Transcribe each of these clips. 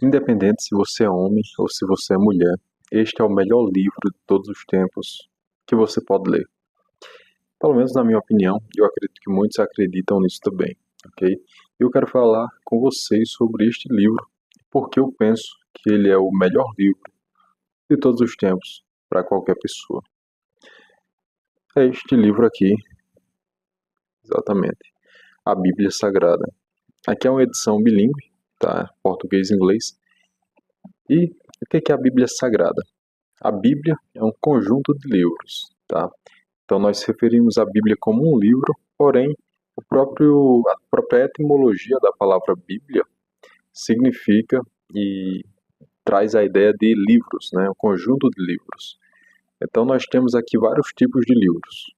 Independente se você é homem ou se você é mulher, este é o melhor livro de todos os tempos que você pode ler. Pelo menos na minha opinião, e eu acredito que muitos acreditam nisso também, ok? Eu quero falar com vocês sobre este livro, porque eu penso que ele é o melhor livro de todos os tempos para qualquer pessoa. É este livro aqui, exatamente, a Bíblia Sagrada. Aqui é uma edição bilíngue, tá? Português e inglês. E o que é a Bíblia Sagrada? A Bíblia é um conjunto de livros, tá? Então nós referimos a Bíblia como um livro, porém a própria etimologia da palavra Bíblia significa e traz a ideia de livros, né? Um conjunto de livros. Então nós temos aqui vários tipos de livros.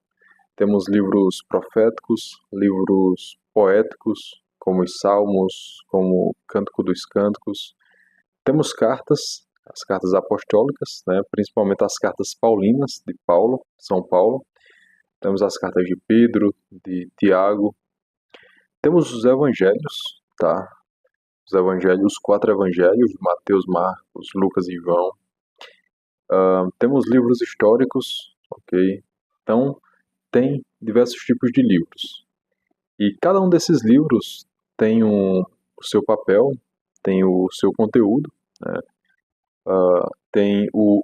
Temos livros proféticos, livros poéticos, como os Salmos, como o Cântico dos Cânticos. Temos cartas, as cartas apostólicas, né? Principalmente as cartas paulinas de Paulo, São Paulo. Temos as cartas de Pedro, de Tiago. Temos os evangelhos, tá? Os evangelhos, os 4 evangelhos, de Mateus, Marcos, Lucas e João. Temos livros históricos, ok? Então, tem diversos tipos de livros. E cada um desses livros tem o seu papel, tem o seu conteúdo, né?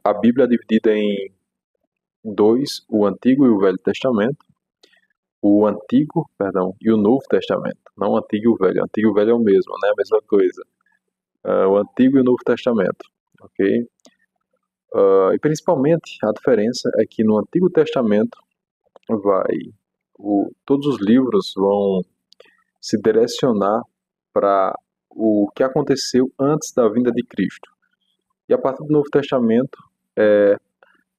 A Bíblia é dividida em dois, o Antigo e o Velho Testamento. O Antigo, perdão, e o Novo Testamento. Não o Antigo e o Velho. O Antigo e o Velho é o mesmo, né? A mesma coisa. O Antigo e o Novo Testamento, ok? E principalmente a diferença é que no Antigo Testamento todos os livros vão se direcionar para o que aconteceu antes da vinda de Cristo. E a partir do Novo Testamento é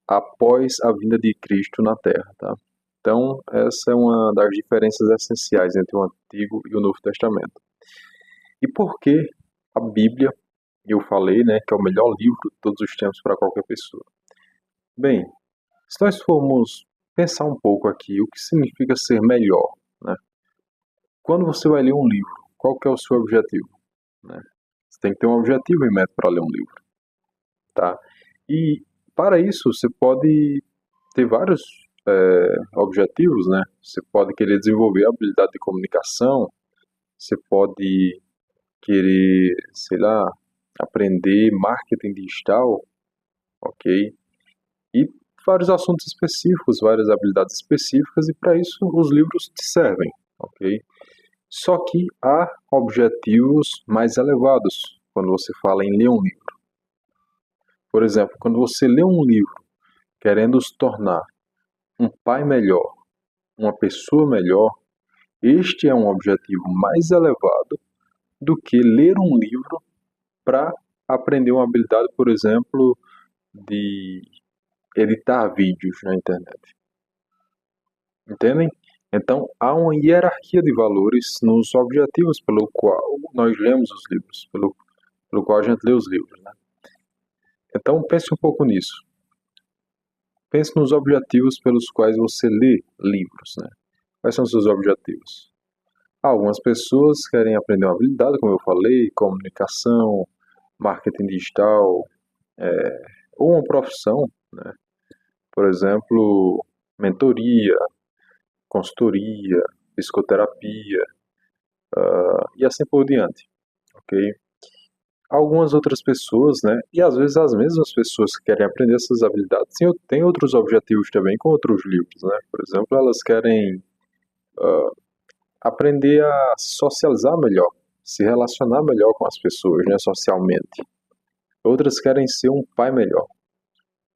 após a vinda de Cristo na Terra, tá? Então, essa é uma das diferenças essenciais entre o Antigo e o Novo Testamento. E por que a Bíblia, eu falei, né, que é o melhor livro de todos os tempos para qualquer pessoa? Bem, se nós formos pensar um pouco aqui, o que significa ser melhor, né? Quando você vai ler um livro, qual que é o seu objetivo, né? Você tem que ter um objetivo em mente para ler um livro, tá? E para isso você pode ter vários objetivos, né? Você pode querer desenvolver a habilidade de comunicação, você pode querer, sei lá, aprender marketing digital, ok? E vários assuntos específicos, várias habilidades específicas, e para isso os livros te servem, ok? Só que há objetivos mais elevados quando você fala em ler um livro. Por exemplo, quando você lê um livro querendo se tornar um pai melhor, uma pessoa melhor, este é um objetivo mais elevado do que ler um livro para aprender uma habilidade, por exemplo, de editar vídeos na internet. Entendem? Então, há uma hierarquia de valores nos objetivos pelo qual nós lemos os livros, pelo qual a gente lê os livros, né? Então, pense um pouco nisso. Pense nos objetivos pelos quais você lê livros, né? Quais são os seus objetivos? Algumas pessoas querem aprender uma habilidade, como eu falei, comunicação, marketing digital, ou uma profissão, né? Por exemplo, mentoria, consultoria, psicoterapia, e assim por diante, ok? Algumas outras pessoas, né, e às vezes as mesmas pessoas que querem aprender essas habilidades têm outros objetivos também com outros livros, né? Por exemplo, elas querem aprender a socializar melhor, se relacionar melhor com as pessoas, né, socialmente. Outras querem ser um pai melhor,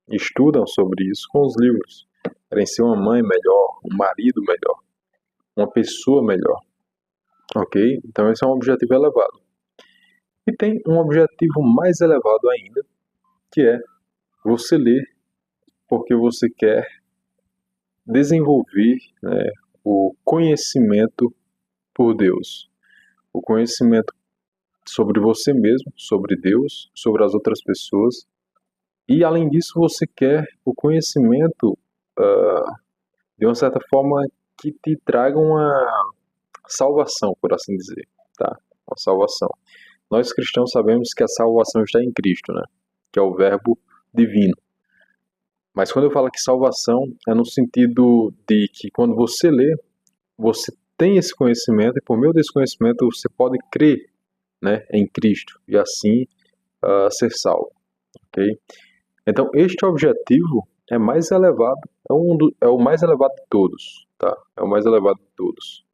estudam sobre isso com os livros. Querem ser uma mãe melhor, um marido melhor, uma pessoa melhor, ok? Então esse é um objetivo elevado. E tem um objetivo mais elevado ainda, que é você ler porque você quer desenvolver, né, o conhecimento por Deus, o conhecimento sobre você mesmo, sobre Deus, sobre as outras pessoas. E além disso, você quer o conhecimento de uma certa forma que te traga uma salvação, por assim dizer, tá? Uma salvação. Nós cristãos sabemos que a salvação está em Cristo, né? Que é o verbo divino. Mas quando eu falo que salvação é no sentido de que quando você lê, você tem esse conhecimento e por meio desse conhecimento você pode crer, né, em Cristo e assim ser salvo, ok? Então este objetivo é mais elevado, é o mais elevado de todos, tá? É o mais elevado de todos.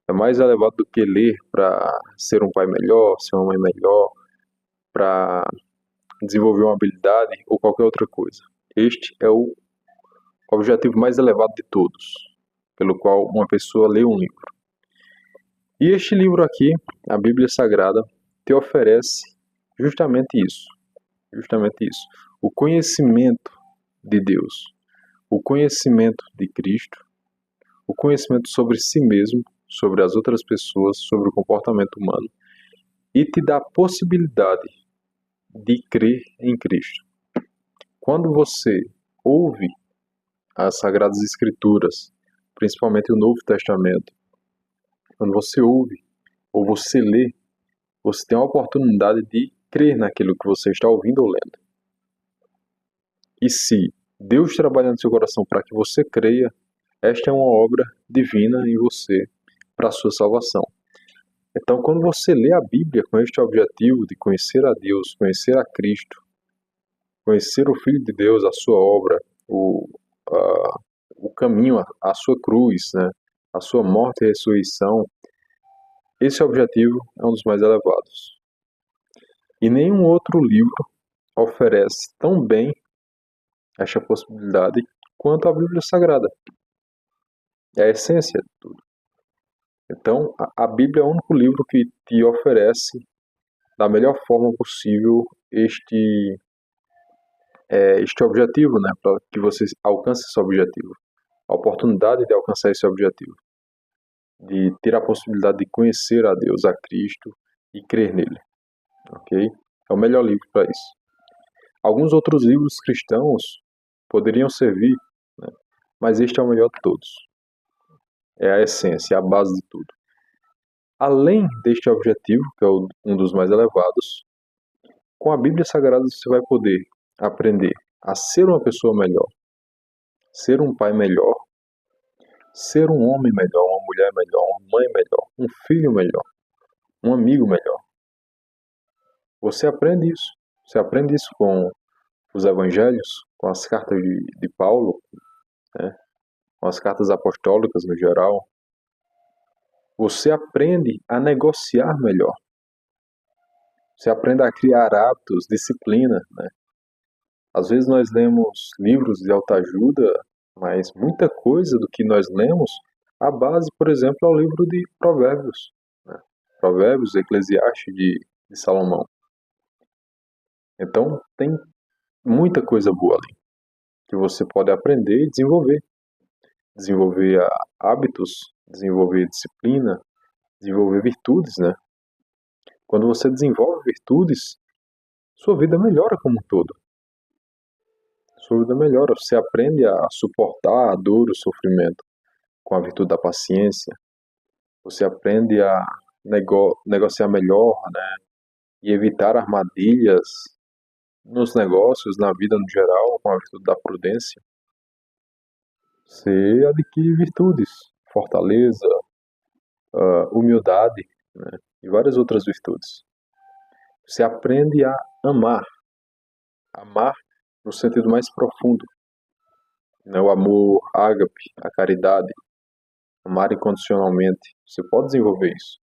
É mais elevado do que ler para ser um pai melhor, ser uma mãe melhor, para desenvolver uma habilidade ou qualquer outra coisa. Este é o objetivo mais elevado de todos, pelo qual uma pessoa lê um livro. E este livro aqui, a Bíblia Sagrada, te oferece justamente isso, o conhecimento de Deus, o conhecimento de Cristo, o conhecimento sobre si mesmo, sobre as outras pessoas, sobre o comportamento humano, e te dá a possibilidade de crer em Cristo. Quando você ouve as Sagradas Escrituras, principalmente o Novo Testamento, quando você ouve ou você lê, você tem a oportunidade de crer naquilo que você está ouvindo ou lendo. E se Deus trabalha no seu coração para que você creia, esta é uma obra divina em você para a sua salvação. Então, quando você lê a Bíblia com este objetivo de conhecer a Deus, conhecer a Cristo, conhecer o Filho de Deus, a sua obra, o caminho, a sua cruz, né, a sua morte e ressurreição, esse objetivo é um dos mais elevados. E nenhum outro livro oferece tão bem esta possibilidade quanto a Bíblia Sagrada. É a essência de tudo. Então, a Bíblia é o único livro que te oferece da melhor forma possível este objetivo, né, para que você alcance esse objetivo. A oportunidade de alcançar esse objetivo. De ter a possibilidade de conhecer a Deus, a Cristo e crer nele. Ok? É o melhor livro para isso. Alguns outros livros cristãos poderiam servir, né, mas este é o melhor de todos. É a essência, é a base de tudo. Além deste objetivo, que é um dos mais elevados, com a Bíblia Sagrada você vai poder aprender a ser uma pessoa melhor, ser um pai melhor, ser um homem melhor, uma mulher melhor, uma mãe melhor, um filho melhor, um amigo melhor. Você aprende isso. Você aprende isso com os evangelhos, com as cartas de Paulo, né, com as cartas apostólicas no geral. Você aprende a negociar melhor. Você aprende a criar hábitos, disciplina, né? Às vezes nós lemos livros de autoajuda, mas muita coisa do que nós lemos, a base, por exemplo, é o livro de Provérbios, né? Provérbios, Eclesiastes de Salomão. Então, tem muita coisa boa ali que você pode aprender e desenvolver. Desenvolver hábitos, desenvolver disciplina, desenvolver virtudes, né? Quando você desenvolve virtudes, sua vida melhora como um todo. Sua vida melhora, você aprende a suportar a dor, o sofrimento com a virtude da paciência. Você aprende a negociar melhor, né? E evitar armadilhas nos negócios, na vida no geral, com a virtude da prudência. Você adquire virtudes, fortaleza, humildade, né? E várias outras virtudes. Você aprende a amar. Amar no sentido mais profundo, né? O amor ágape, a caridade, amar incondicionalmente. Você pode desenvolver isso.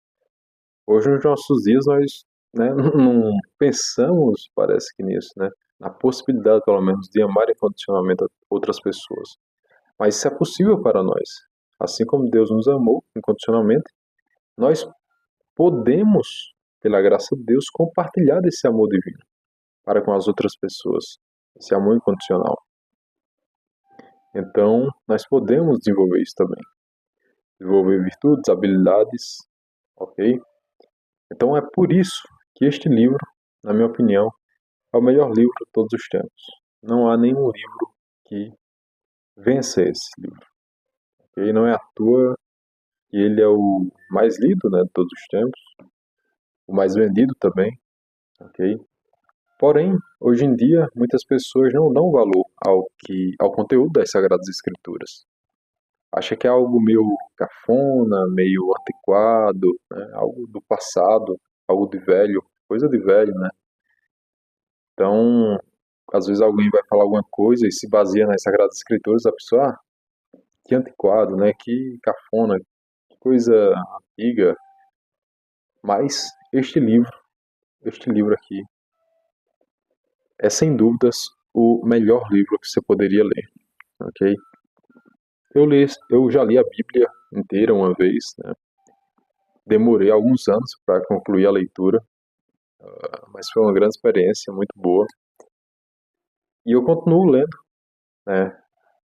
Hoje, nos nossos dias, nós, né, não pensamos, parece que nisso, né? Na possibilidade, pelo menos, de amar incondicionalmente outras pessoas. Mas isso é possível para nós. Assim como Deus nos amou incondicionalmente, nós podemos, pela graça de Deus, compartilhar desse amor divino para com as outras pessoas. Esse amor incondicional. Então, nós podemos desenvolver isso também. Desenvolver virtudes, habilidades, ok? Então, é por isso que este livro, na minha opinião, é o melhor livro de todos os tempos. Não há nenhum livro que vença esse livro. Okay? Não é à toa que ele é o mais lido, né, de todos os tempos. o mais vendido também, ok? Porém, hoje em dia, muitas pessoas não dão valor ao conteúdo das Sagradas Escrituras. Acha que é algo meio cafona, meio antiquado, né? Algo do passado, algo de velho, coisa de velho, né? Então, às vezes alguém vai falar alguma coisa e se baseia nas Sagradas Escrituras, a pessoa, que antiquado, né? Que cafona, que coisa antiga. Mas este livro aqui, é sem dúvidas o melhor livro que você poderia ler, ok? Eu já li a Bíblia inteira uma vez, né? Demorei alguns anos para concluir a leitura, mas foi uma grande experiência, muito boa. E eu continuo lendo, né?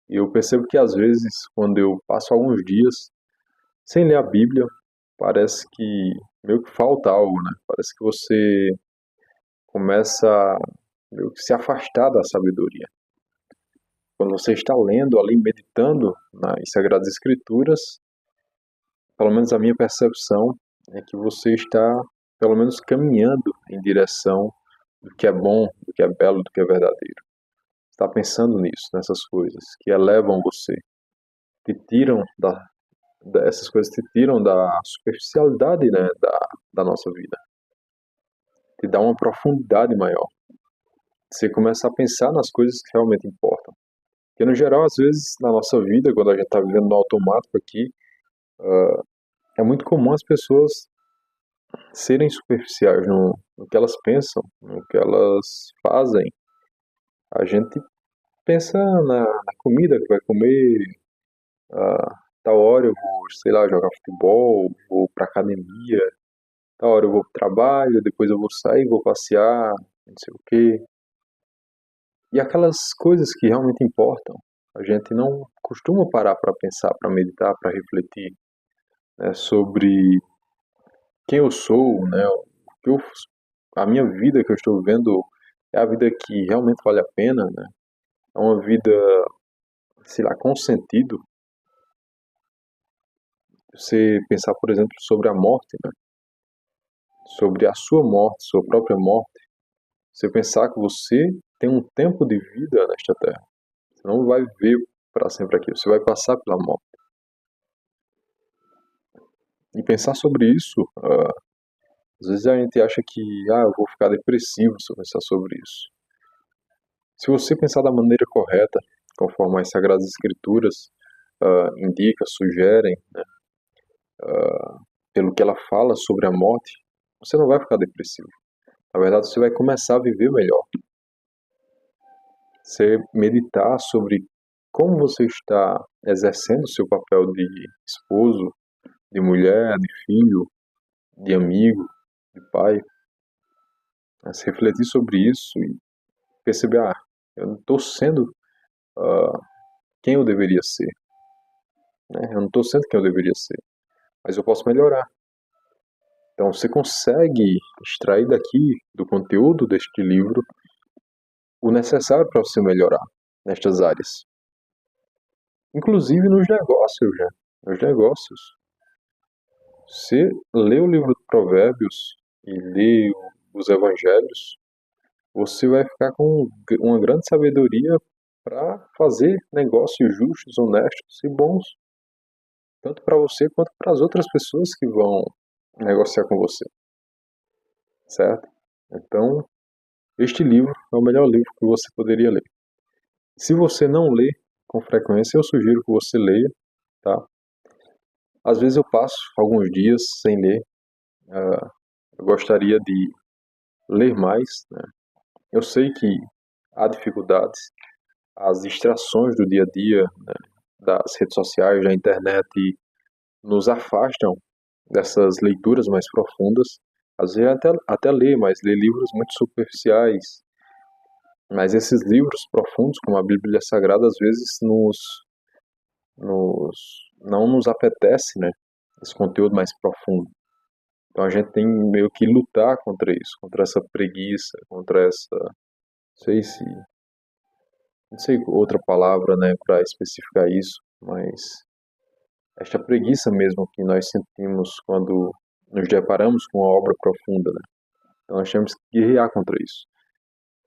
E eu percebo que às vezes, quando eu passo alguns dias sem ler a Bíblia, parece que meio que falta algo, né? Parece que você começa a meio que se afastar da sabedoria. Quando você está lendo ali, meditando nas Sagradas Escrituras, pelo menos a minha percepção é que você está, pelo menos, caminhando em direção do que é bom, do que é belo, do que é verdadeiro. Está pensando nisso, nessas coisas que elevam você, te tiram essas coisas te tiram da superficialidade, né, da nossa vida, te dá uma profundidade maior. Você começa a pensar nas coisas que realmente importam. Porque no geral, às vezes, na nossa vida, quando a gente está vivendo no automático aqui, é muito comum as pessoas serem superficiais no que elas pensam, no que elas fazem. A gente pensa na comida que vai comer, tal hora eu vou, sei lá, jogar futebol, vou pra academia, tal hora eu vou pro trabalho, depois eu vou sair, vou passear, não sei o quê. E aquelas coisas que realmente importam, a gente não costuma parar para pensar, para meditar, para refletir, né, sobre quem eu sou, né, o que eu, a minha vida que eu estou vivendo é a vida que realmente vale a pena, né? É uma vida, sei lá, com sentido. Você pensar, por exemplo, sobre a morte, né? Sobre a sua morte, sua própria morte. Você pensar que você tem um tempo de vida nesta terra. Você não vai viver para sempre aqui, você vai passar pela morte. E pensar sobre isso, às vezes a gente acha que, eu vou ficar depressivo se eu pensar sobre isso. Se você pensar da maneira correta, conforme as Sagradas Escrituras indicam, sugerem, né, pelo que ela fala sobre a morte, você não vai ficar depressivo. Na verdade, você vai começar a viver melhor. Você meditar sobre como você está exercendo o seu papel de esposo, de mulher, de filho, de amigo, de pai. Se refletir sobre isso e perceber, eu não estou sendo quem eu deveria ser, né? Eu não estou sendo quem eu deveria ser, mas eu posso melhorar. Então você consegue extrair daqui, do conteúdo deste livro, o necessário para você melhorar nestas áreas. Inclusive nos negócios, já. Nos negócios. Você lê o livro de Provérbios e lê os Evangelhos, você vai ficar com uma grande sabedoria para fazer negócios justos, honestos e bons, tanto para você quanto para as outras pessoas que vão negociar com você, certo? Então, este livro é o melhor livro que você poderia ler. Se você não lê com frequência, eu sugiro que você leia, tá? Às vezes eu passo alguns dias sem ler, eu gostaria de ler mais, né? Eu sei que há dificuldades, as distrações do dia a dia, né, das redes sociais, da internet, nos afastam dessas leituras mais profundas. Às vezes até ler, mas ler livros muito superficiais. Mas esses livros profundos, como a Bíblia Sagrada, às vezes não nos apetece, né? Esse conteúdo mais profundo. Então a gente tem meio que lutar contra isso, contra essa preguiça, contra essa, não sei outra palavra, né, para especificar isso, mas esta preguiça mesmo que nós sentimos quando nos deparamos com uma obra profunda, né? Então nós temos que guerrear contra isso.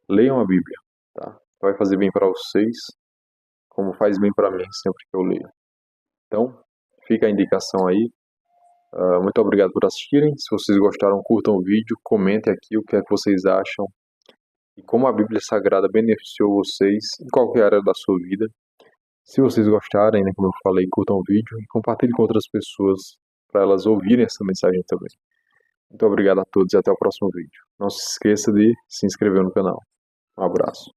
Leiam a Bíblia, tá? Vai fazer bem para vocês, como faz bem para mim sempre que eu leio. Então, fica a indicação aí. Muito obrigado por assistirem. Se vocês gostaram, curtam o vídeo, comentem aqui o que é que vocês acham e como a Bíblia Sagrada beneficiou vocês em qualquer área da sua vida. Se vocês gostarem, né, como eu falei, curtam o vídeo e compartilhem com outras pessoas para elas ouvirem essa mensagem também. Muito obrigado a todos e até o próximo vídeo. Não se esqueça de se inscrever no canal. Um abraço.